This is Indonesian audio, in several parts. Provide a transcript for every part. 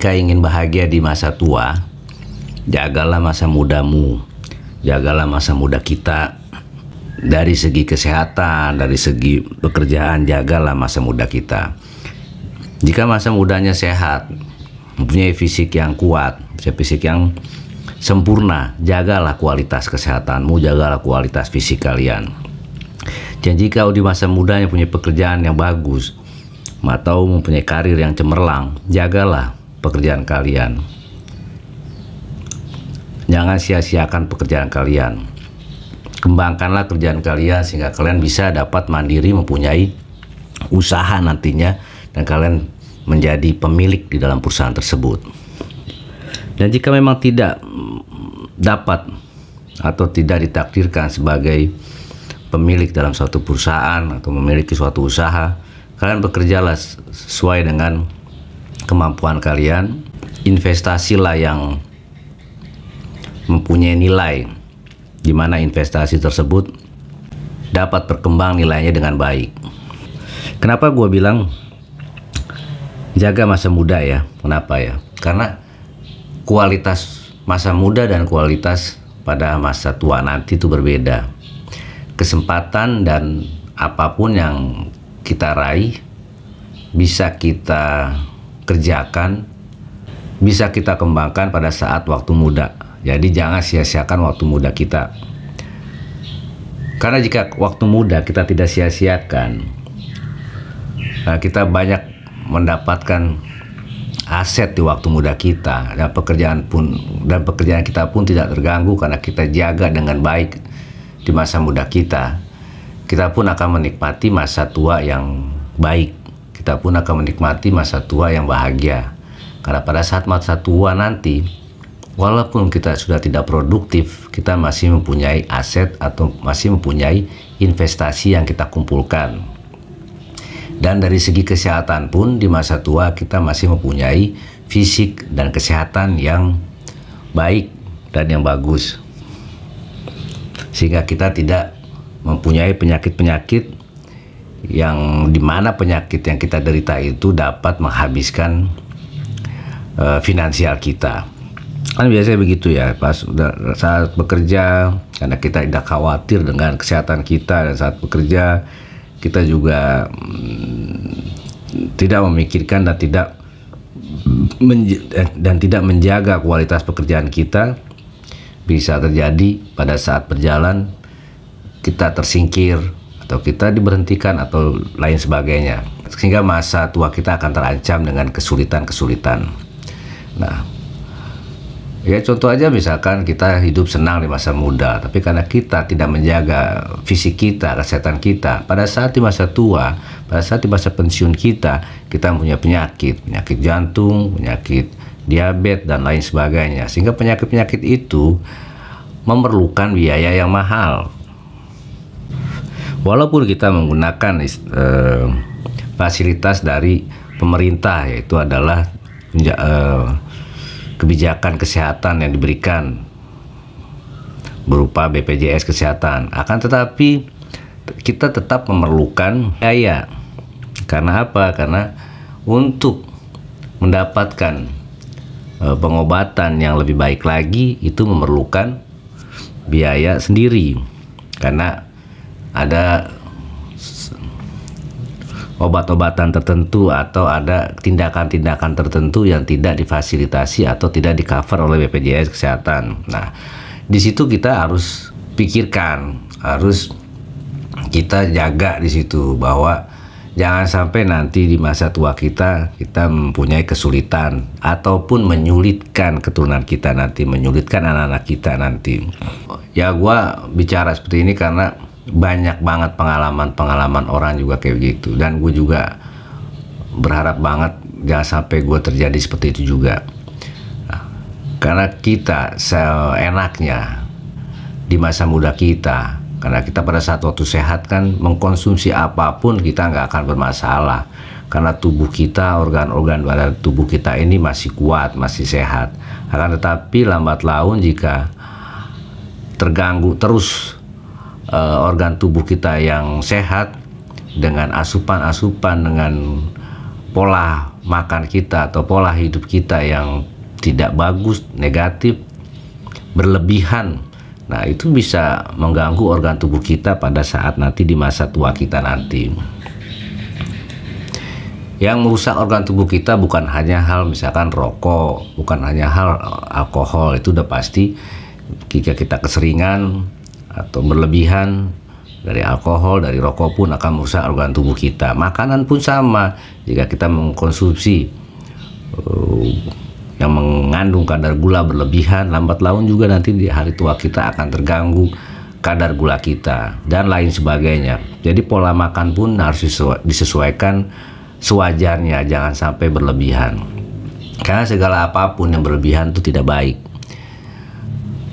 Jika ingin bahagia di masa tua, jagalah masa mudamu, jagalah masa muda kita. Dari segi kesehatan, dari segi pekerjaan, jagalah masa muda kita. Jika masa mudanya sehat, mempunyai fisik yang kuat, fisik yang sempurna, jagalah kualitas kesehatanmu, jagalah kualitas fisik kalian. Dan jika di masa mudanya punya pekerjaan yang bagus, atau mempunyai karir yang cemerlang, jagalah pekerjaan kalian. Jangan sia-siakan pekerjaan kalian. Kembangkanlah kerjaan kalian sehingga kalian bisa dapat mandiri, mempunyai usaha nantinya, dan kalian menjadi pemilik di dalam perusahaan tersebut. Dan jika memang tidak dapat atau tidak ditakdirkan sebagai pemilik dalam suatu perusahaan atau memiliki suatu usaha, kalian bekerjalah sesuai dengan kemampuan kalian. Investasilah yang mempunyai nilai, di mana investasi tersebut dapat berkembang nilainya dengan baik. Kenapa gue bilang jaga masa muda ya? Kenapa ya? Karena kualitas masa muda dan kualitas pada masa tua nanti itu berbeda. Kesempatan dan apapun yang kita raih bisa kita kerjakan, bisa kita kembangkan pada saat waktu muda. Jadi jangan sia-siakan waktu muda kita. Karena jika waktu muda kita tidak sia-siakan, kita banyak mendapatkan aset di waktu muda kita, dan pekerjaan kita pun tidak terganggu karena kita jaga dengan baik di masa muda kita. Kita pun akan menikmati masa tua yang baik. Kita pun akan menikmati masa tua yang bahagia. Karena pada saat masa tua nanti, walaupun kita sudah tidak produktif, kita masih mempunyai aset atau masih mempunyai investasi yang kita kumpulkan. Dan dari segi kesehatan pun di masa tua kita masih mempunyai fisik dan kesehatan yang baik dan yang bagus. Sehingga kita tidak mempunyai penyakit-penyakit yang dimana penyakit yang kita derita itu dapat menghabiskan finansial kita. Kan biasanya begitu ya, saat bekerja, karena kita tidak khawatir dengan kesehatan kita, dan saat bekerja kita juga tidak memikirkan dan tidak menjaga kualitas pekerjaan kita. Bisa terjadi pada saat berjalan kita tersingkir atau kita diberhentikan atau lain sebagainya, sehingga masa tua kita akan terancam dengan kesulitan-kesulitan. Nah, ya contoh aja misalkan kita hidup senang di masa muda, tapi karena kita tidak menjaga fisik kita, kesehatan kita, pada saat di masa tua, pada saat di masa pensiun kita punya penyakit jantung, penyakit diabetes dan lain sebagainya, sehingga penyakit-penyakit itu memerlukan biaya yang mahal. Walaupun kita menggunakan fasilitas dari pemerintah, yaitu adalah kebijakan kesehatan yang diberikan berupa BPJS Kesehatan, akan tetapi kita tetap memerlukan biaya. Karena apa? Karena untuk mendapatkan pengobatan yang lebih baik lagi itu memerlukan biaya sendiri, karena ada obat-obatan tertentu atau ada tindakan-tindakan tertentu yang tidak difasilitasi atau tidak di-cover oleh BPJS Kesehatan. Nah, di situ kita harus pikirkan, harus kita jaga di situ bahwa jangan sampai nanti di masa tua kita mempunyai kesulitan ataupun menyulitkan keturunan kita nanti, menyulitkan anak-anak kita nanti. Ya, gua bicara seperti ini karena banyak banget pengalaman orang juga kayak gitu, dan gue juga berharap banget jangan sampai gue terjadi seperti itu juga. Nah, karena kita seenaknya di masa muda kita, karena kita pada saat waktu sehat kan mengkonsumsi apapun kita nggak akan bermasalah, karena tubuh kita, organ-organ pada tubuh kita ini masih kuat, masih sehat. Akan tetapi lambat laun jika terganggu terus organ tubuh kita yang sehat dengan asupan-asupan, dengan pola makan kita atau pola hidup kita yang tidak bagus, negatif, berlebihan, nah itu bisa mengganggu organ tubuh kita pada saat nanti di masa tua kita nanti. Yang merusak organ tubuh kita bukan hanya hal misalkan rokok, bukan hanya hal alkohol, itu udah pasti. Jika kita keseringan atau berlebihan dari alkohol, dari rokok pun akan merusak organ tubuh kita. Makanan pun sama, jika kita mengkonsumsi yang mengandung kadar gula berlebihan, lambat laun juga nanti di hari tua kita akan terganggu kadar gula kita dan lain sebagainya. Jadi pola makan pun harus disesuaikan sewajarnya, jangan sampai berlebihan. Karena segala apapun yang berlebihan itu tidak baik.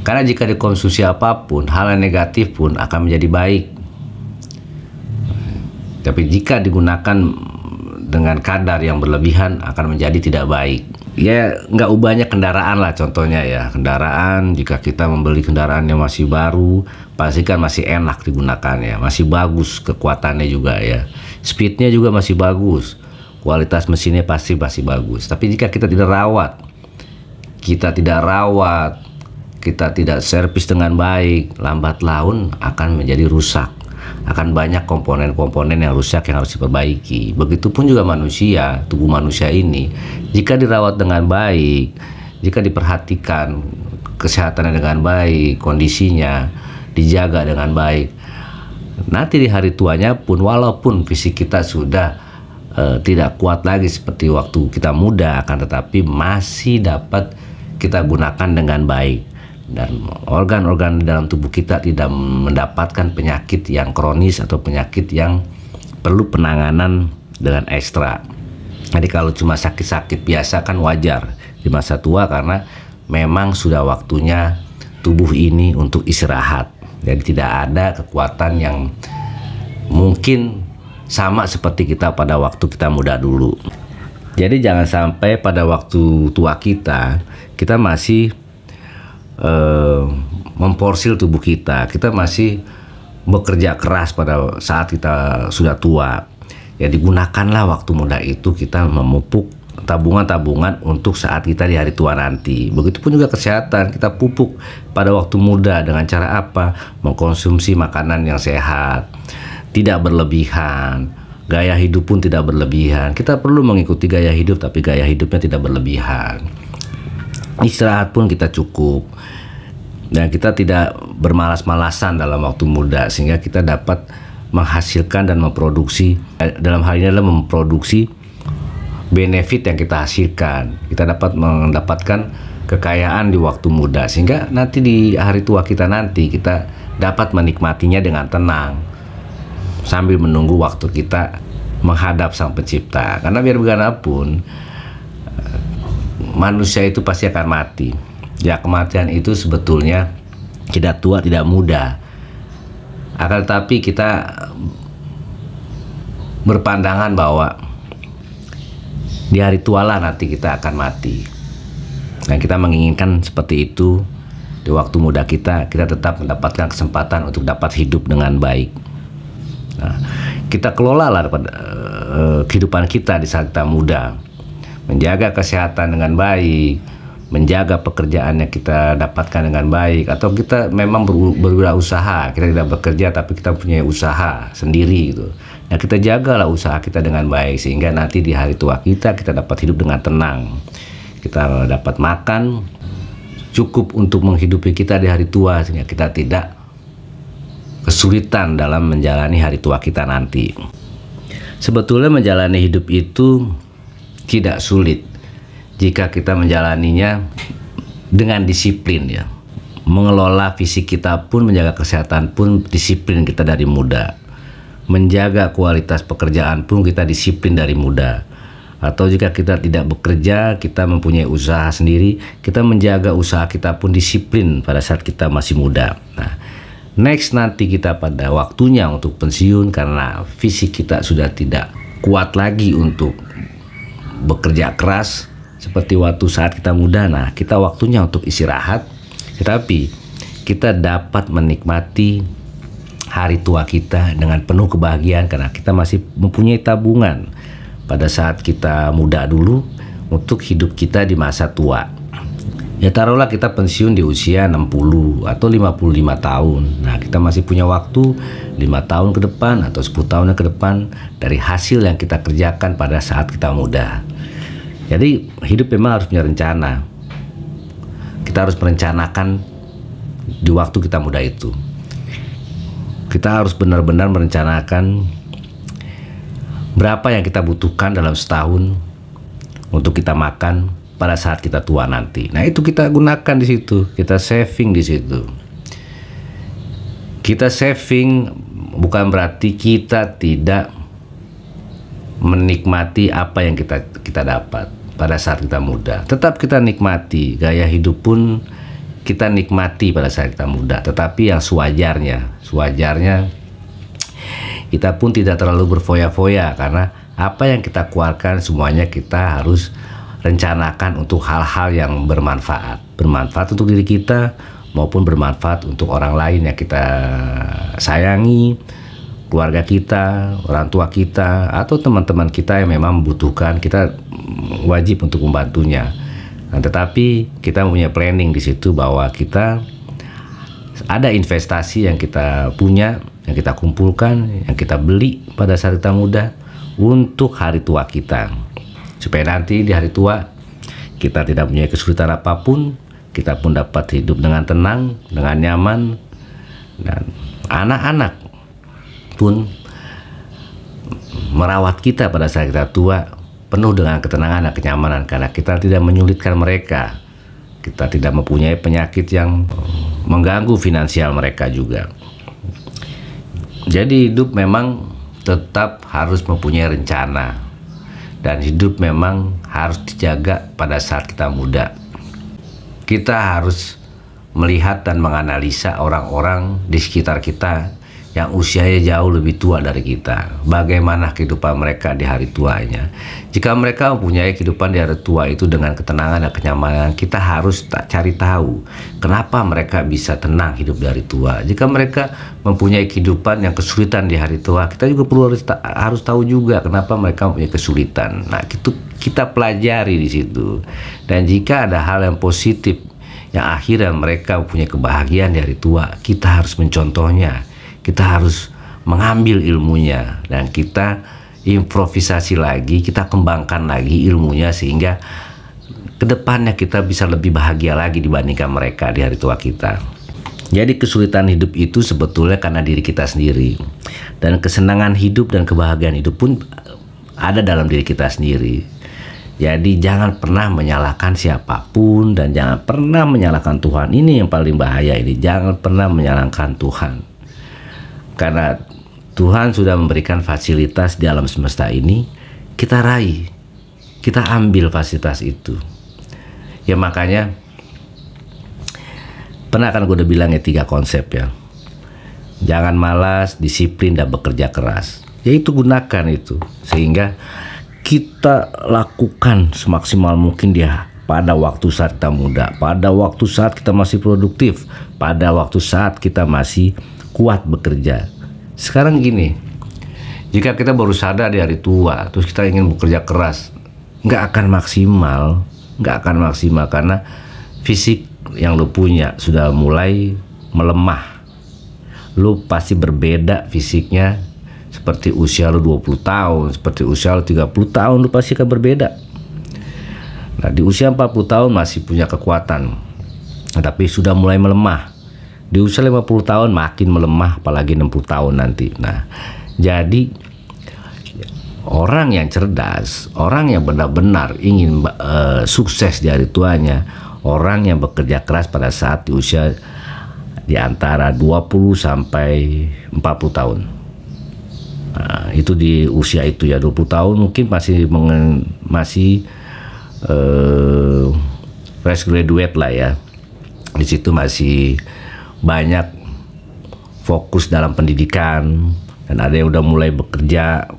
Karena jika dikonsumsi apapun, hal yang negatif pun akan menjadi baik. Tapi jika digunakan dengan kadar yang berlebihan akan menjadi tidak baik. Ya nggak ubahnya kendaraan lah contohnya ya. Kendaraan, jika kita membeli kendaraan yang masih baru, pastikan masih enak digunakannya, masih bagus kekuatannya juga ya. Speednya juga masih bagus, kualitas mesinnya pasti masih bagus. Tapi jika kita tidak rawat, kita tidak servis dengan baik, lambat laun akan menjadi rusak. Akan banyak komponen-komponen yang rusak yang harus diperbaiki. Begitupun juga manusia, tubuh manusia ini, jika dirawat dengan baik, jika diperhatikan kesehatannya dengan baik, kondisinya dijaga dengan baik, nanti di hari tuanya pun walaupun fisik kita sudah tidak kuat lagi seperti waktu kita muda, akan tetapi masih dapat kita gunakan dengan baik. Dan organ-organ dalam tubuh kita tidak mendapatkan penyakit yang kronis atau penyakit yang perlu penanganan dengan ekstra. Jadi kalau cuma sakit-sakit biasa kan wajar di masa tua, karena memang sudah waktunya tubuh ini untuk istirahat. Jadi tidak ada kekuatan yang mungkin sama seperti kita pada waktu kita muda dulu. Jadi jangan sampai pada waktu tua kita masih memforsil tubuh kita masih bekerja keras pada saat kita sudah tua. Ya digunakanlah waktu muda itu kita memupuk tabungan-tabungan untuk saat kita di hari tua nanti. Begitupun juga kesehatan, kita pupuk pada waktu muda dengan cara apa? Mengkonsumsi makanan yang sehat, tidak berlebihan. Gaya hidup pun tidak berlebihan. Kita perlu mengikuti gaya hidup, tapi gaya hidupnya tidak berlebihan. Istirahat pun kita cukup, dan kita tidak bermalas-malasan dalam waktu muda, sehingga kita dapat menghasilkan dan memproduksi, dalam hal ini adalah memproduksi benefit yang kita hasilkan. Kita dapat mendapatkan kekayaan di waktu muda, sehingga nanti di hari tua kita nanti kita dapat menikmatinya dengan tenang sambil menunggu waktu kita menghadap Sang Pencipta. Karena biar bagaimanapun manusia itu pasti akan mati. Ya, kematian itu sebetulnya tidak tua tidak muda. Akan tetapi kita berpandangan bahwa di hari tualah nanti kita akan mati. Dan kita menginginkan seperti itu di waktu muda kita tetap mendapatkan kesempatan untuk dapat hidup dengan baik. Nah, kita kelolalah kehidupan kita di saat kita muda. Menjaga kesehatan dengan baik, menjaga pekerjaan yang kita dapatkan dengan baik, atau kita memang berwirausaha, kita tidak bekerja tapi kita punya usaha sendiri gitu. Nah, kita jagalah usaha kita dengan baik sehingga nanti di hari tua kita dapat hidup dengan tenang. Kita dapat makan cukup untuk menghidupi kita di hari tua sehingga kita tidak kesulitan dalam menjalani hari tua kita nanti. Sebetulnya menjalani hidup itu tidak sulit jika kita menjalaninya dengan disiplin ya. Mengelola fisik kita pun, menjaga kesehatan pun disiplin kita dari muda. Menjaga kualitas pekerjaan pun kita disiplin dari muda. Atau jika kita tidak bekerja, kita mempunyai usaha sendiri, kita menjaga usaha kita pun disiplin pada saat kita masih muda. Nah, next nanti kita pada waktunya untuk pensiun karena fisik kita sudah tidak kuat lagi untuk bekerja keras seperti waktu saat kita muda. Nah, kita waktunya untuk istirahat, tetapi kita dapat menikmati hari tua kita dengan penuh kebahagiaan karena kita masih mempunyai tabungan pada saat kita muda dulu untuk hidup kita di masa tua. Ya taruhlah kita pensiun di usia 60 atau 55 tahun. Nah, kita masih punya waktu 5 tahun ke depan atau 10 tahun ke depan dari hasil yang kita kerjakan pada saat kita muda. Jadi hidup memang harus punya rencana. Kita harus merencanakan di waktu kita muda itu. Kita harus benar-benar merencanakan berapa yang kita butuhkan dalam setahun untuk kita makan pada saat kita tua nanti. Nah, itu kita gunakan di situ, kita saving di situ. Kita saving bukan berarti kita tidak menikmati apa yang kita dapat pada saat kita muda. Tetap kita nikmati, gaya hidup pun kita nikmati pada saat kita muda. Tetapi yang sewajarnya kita pun tidak terlalu berfoya-foya, karena apa yang kita keluarkan semuanya kita harus rencanakan untuk hal-hal yang bermanfaat untuk diri kita maupun bermanfaat untuk orang lain yang kita sayangi, keluarga kita, orang tua kita, atau teman-teman kita yang memang membutuhkan. Kita wajib untuk membantunya. Nah, tetapi kita punya planning di situ bahwa kita ada investasi yang kita punya, yang kita kumpulkan, yang kita beli pada saat kita muda untuk hari tua kita. Supaya nanti di hari tua kita tidak punya kesulitan apapun, kita pun dapat hidup dengan tenang, dengan nyaman, dan anak-anak pun merawat kita pada saat kita tua penuh dengan ketenangan dan kenyamanan, karena kita tidak menyulitkan mereka, kita tidak mempunyai penyakit yang mengganggu finansial mereka juga. Jadi hidup memang tetap harus mempunyai rencana. Dan hidup memang harus dijaga pada saat kita muda. Kita harus melihat dan menganalisa orang-orang di sekitar kita yang usianya jauh lebih tua dari kita. Bagaimana kehidupan mereka di hari tuanya. Jika mereka mempunyai kehidupan di hari tua itu dengan ketenangan dan kenyamanan, kita harus cari tahu kenapa mereka bisa tenang hidup di hari tua. Jika mereka mempunyai kehidupan yang kesulitan di hari tua, kita juga perlu harus tahu juga kenapa mereka mempunyai kesulitan. Nah, itu kita pelajari di situ. Dan jika ada hal yang positif yang akhirnya mereka mempunyai kebahagiaan di hari tua, kita harus mencontohnya. Kita harus mengambil ilmunya dan kita improvisasi lagi, kita kembangkan lagi ilmunya sehingga kedepannya kita bisa lebih bahagia lagi dibandingkan mereka di hari tua kita. Jadi kesulitan hidup itu sebetulnya karena diri kita sendiri, dan kesenangan hidup dan kebahagiaan hidup pun ada dalam diri kita sendiri. Jadi jangan pernah menyalahkan siapapun dan jangan pernah menyalahkan Tuhan. Ini yang paling bahaya ini, jangan pernah menyalahkan Tuhan. Karena Tuhan sudah memberikan fasilitas di alam semesta ini, kita raih, kita ambil fasilitas itu. Ya makanya, pernah kan gue udah bilang ya 3 konsep ya. Jangan malas, disiplin, dan bekerja keras. Ya itu gunakan itu, sehingga kita lakukan semaksimal mungkin dia pada waktu saat kita muda, pada waktu saat kita masih produktif, pada waktu saat kita masih kuat bekerja. Sekarang gini, jika kita baru sadar di hari tua, terus kita ingin bekerja keras, nggak akan maksimal karena fisik yang lu punya sudah mulai melemah. Lu pasti berbeda fisiknya seperti usia lu 20 tahun, seperti usia lu 30 tahun, lu pasti akan berbeda. Nah, di usia 40 tahun masih punya kekuatan, tapi sudah mulai melemah. Di usia 50 tahun makin melemah, apalagi 60 tahun nanti. Nah, jadi orang yang cerdas, orang yang benar-benar ingin sukses di hari tuanya, orang yang bekerja keras pada saat di usia di antara 20 sampai 40 tahun. Nah, itu di usia itu ya 20 tahun mungkin masih fresh graduate lah ya. Di situ masih banyak fokus dalam pendidikan, dan ada yang udah mulai bekerja.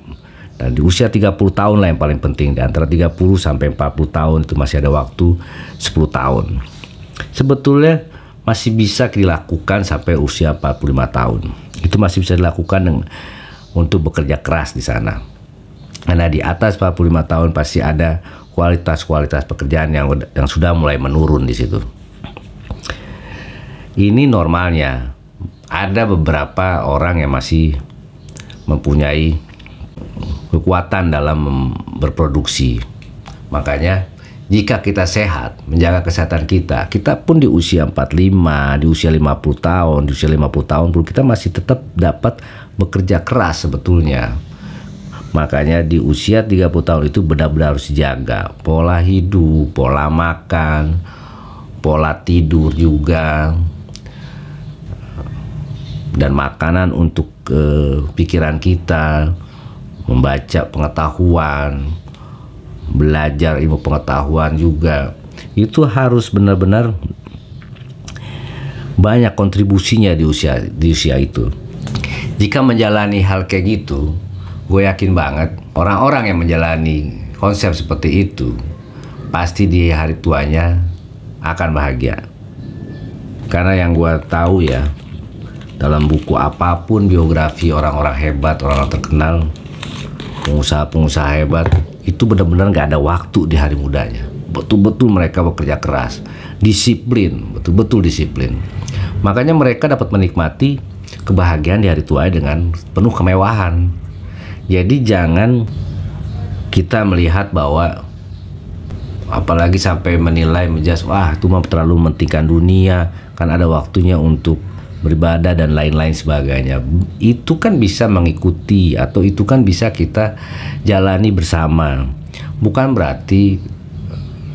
Dan di usia 30 tahun lah yang paling penting, di antara 30 sampai 40 tahun itu masih ada waktu 10 tahun. Sebetulnya masih bisa dilakukan sampai usia 45 tahun. Itu masih bisa dilakukan untuk bekerja keras di sana. Karena di atas 45 tahun pasti ada kualitas pekerjaan yang sudah mulai menurun di situ. Ini normalnya. Ada beberapa orang yang masih mempunyai kekuatan dalam berproduksi. Makanya jika kita sehat, menjaga kesehatan kita pun di usia 45, di usia 50 tahun, di usia 50 tahun pun kita masih tetap dapat bekerja keras sebetulnya. Makanya di usia 30 tahun itu benar-benar harus dijaga pola hidup, pola makan, pola tidur juga, dan makanan untuk pikiran kita, membaca pengetahuan, belajar ilmu pengetahuan juga. Itu harus benar-benar banyak kontribusinya di usia itu. Jika menjalani hal kayak gitu, gue yakin banget orang-orang yang menjalani konsep seperti itu pasti di hari tuanya akan bahagia. Karena yang gue tahu ya, dalam buku apapun biografi orang-orang hebat, orang-orang terkenal, pengusaha-pengusaha hebat, itu benar-benar gak ada waktu di hari mudanya. Betul-betul mereka bekerja keras, disiplin, betul-betul disiplin. Makanya mereka dapat menikmati kebahagiaan di hari tua dengan penuh kemewahan. Jadi jangan kita melihat bahwa, apalagi sampai menilai, menjudge, wah itu mah terlalu mementingkan dunia, kan ada waktunya untuk beribadah dan lain-lain sebagainya. Itu kan bisa mengikuti, atau itu kan bisa kita jalani bersama. Bukan berarti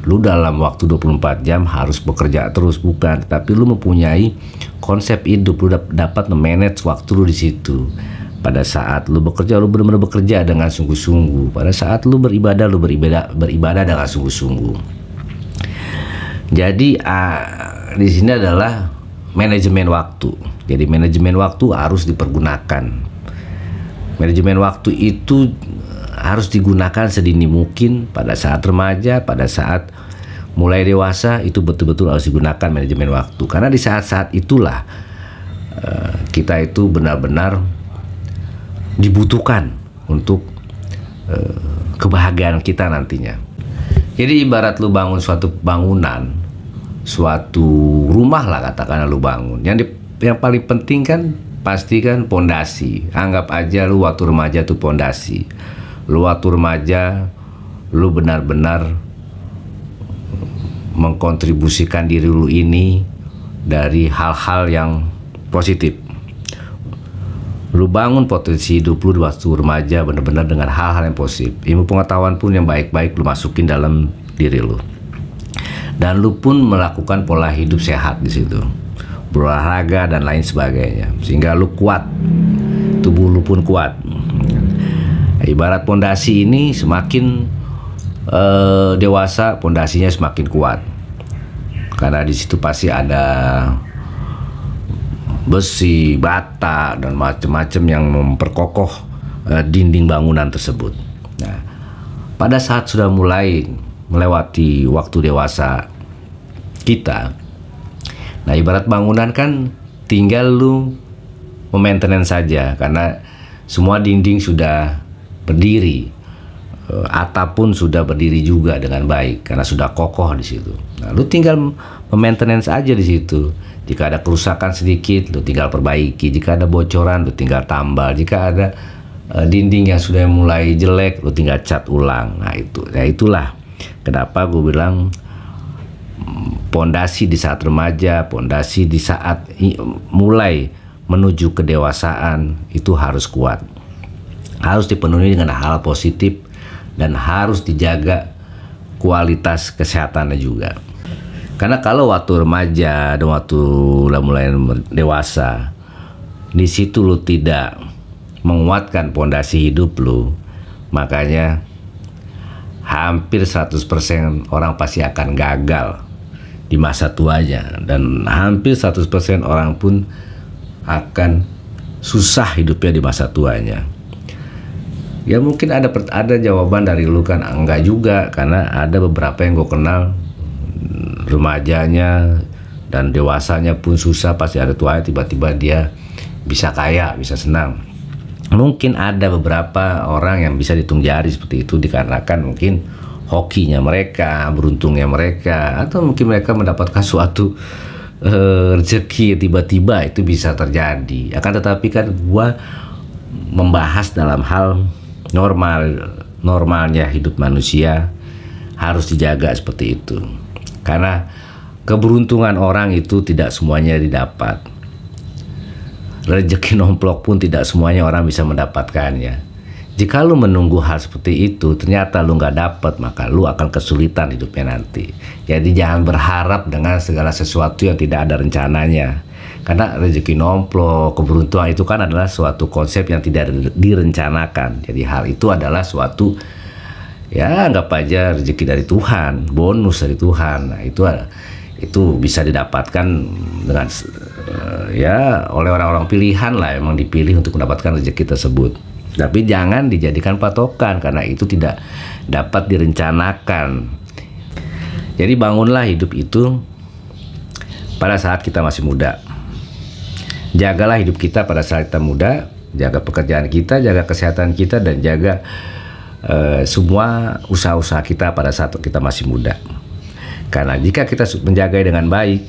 lu dalam waktu 24 jam harus bekerja terus, bukan. Tapi lu mempunyai konsep hidup, lu dapat memanage waktu lu di situ. Pada saat lu bekerja, lu benar-benar bekerja dengan sungguh-sungguh. Pada saat lu beribadah, beribadah dengan sungguh-sungguh. Jadi di sini adalah manajemen waktu. Jadi manajemen waktu harus dipergunakan. Manajemen waktu itu harus digunakan sedini mungkin. Pada saat remaja, pada saat mulai dewasa, itu betul-betul harus digunakan manajemen waktu. Karena di saat-saat itulah kita itu benar-benar dibutuhkan untuk kebahagiaan kita nantinya. Jadi ibarat lu bangun suatu bangunan, suatu rumah lah katakanlah lu bangun. Yang paling penting kan pastikan pondasi. Anggap aja lu waktu remaja tuh pondasi. Lu waktu remaja lu benar-benar mengkontribusikan diri lu ini dari hal-hal yang positif. Lu bangun potensi hidup lu di waktu remaja benar-benar dengan hal-hal yang positif. Ilmu pengetahuan pun yang baik-baik lu masukin dalam diri lu. Dan lu pun melakukan pola hidup sehat di situ, berolahraga dan lain sebagainya, sehingga lu kuat, tubuh lu pun kuat. Ibarat pondasi ini semakin dewasa, pondasinya semakin kuat, karena di situ pasti ada besi, bata, dan macam-macam yang memperkokoh dinding bangunan tersebut. Nah, pada saat sudah mulai melewati waktu dewasa kita, nah ibarat bangunan kan tinggal lu memaintenance saja, karena semua dinding sudah berdiri, atap pun sudah berdiri juga dengan baik karena sudah kokoh di situ. Nah, lu tinggal memaintenance aja di situ. Jika ada kerusakan sedikit, lu tinggal perbaiki. Jika ada bocoran, lu tinggal tambal. Jika ada dinding yang sudah mulai jelek, lu tinggal cat ulang. Nah itu, ya itulah kenapa gue bilang pondasi di saat remaja, pondasi di saat mulai menuju kedewasaan itu harus kuat, harus dipenuhi dengan hal positif, dan harus dijaga kualitas kesehatannya juga. Karena kalau waktu remaja dan waktu udah mulai dewasa, di situ lu tidak menguatkan pondasi hidup lu, makanya hampir 100% orang pasti akan gagal di masa tuanya, dan hampir 100% orang pun akan susah hidupnya di masa tuanya. Ya mungkin ada jawaban dari lu kan, enggak juga, karena ada beberapa yang gue kenal remajanya dan dewasanya pun susah, pasti ada tuanya tiba-tiba dia bisa kaya, bisa senang. Mungkin ada beberapa orang yang bisa dihitung jari seperti itu dikarenakan mungkin hokinya mereka, beruntungnya mereka, atau mungkin mereka mendapatkan suatu rezeki tiba-tiba, itu bisa terjadi. Akan tetapi kan gua membahas dalam hal normalnya hidup manusia harus dijaga seperti itu. Karena keberuntungan orang itu tidak semuanya didapat. Rezeki nomplok pun tidak semuanya orang bisa mendapatkannya. Jika lu menunggu hal seperti itu, ternyata lu nggak dapat, maka lu akan kesulitan hidupnya nanti. Jadi jangan berharap dengan segala sesuatu yang tidak ada rencananya. Karena rezeki nomplok, keberuntungan itu kan adalah suatu konsep yang tidak direncanakan. Jadi hal itu adalah suatu, ya anggap aja rezeki dari Tuhan, bonus dari Tuhan. Nah, itu bisa didapatkan dengan ya oleh orang-orang pilihan lah, emang dipilih untuk mendapatkan rezeki tersebut. Tapi jangan dijadikan patokan karena itu tidak dapat direncanakan. Jadi bangunlah hidup itu pada saat kita masih muda. Jagalah hidup kita pada saat kita muda, jaga pekerjaan kita, jaga kesehatan kita, dan jaga semua usaha-usaha kita pada saat kita masih muda. Karena jika kita menjaga dengan baik,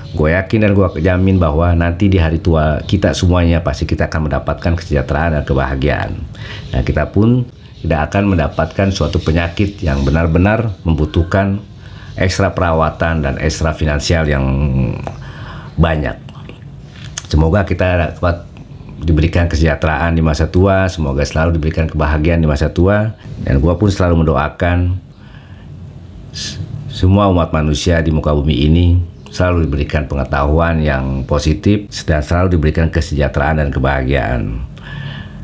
gue yakin dan gue jamin bahwa nanti di hari tua kita semuanya pasti kita akan mendapatkan kesejahteraan dan kebahagiaan. Nah, kita pun tidak akan mendapatkan suatu penyakit yang benar-benar membutuhkan ekstra perawatan dan ekstra finansial yang banyak. Semoga kita dapat diberikan kesejahteraan di masa tua, semoga selalu diberikan kebahagiaan di masa tua, dan gue pun selalu mendoakan semua umat manusia di muka bumi ini selalu diberikan pengetahuan yang positif dan selalu diberikan kesejahteraan dan kebahagiaan.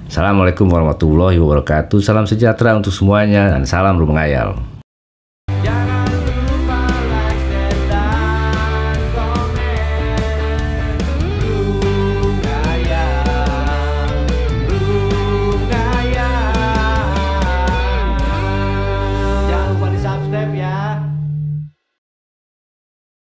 Assalamualaikum warahmatullahi wabarakatuh. Salam sejahtera untuk semuanya dan salam Rumengayal.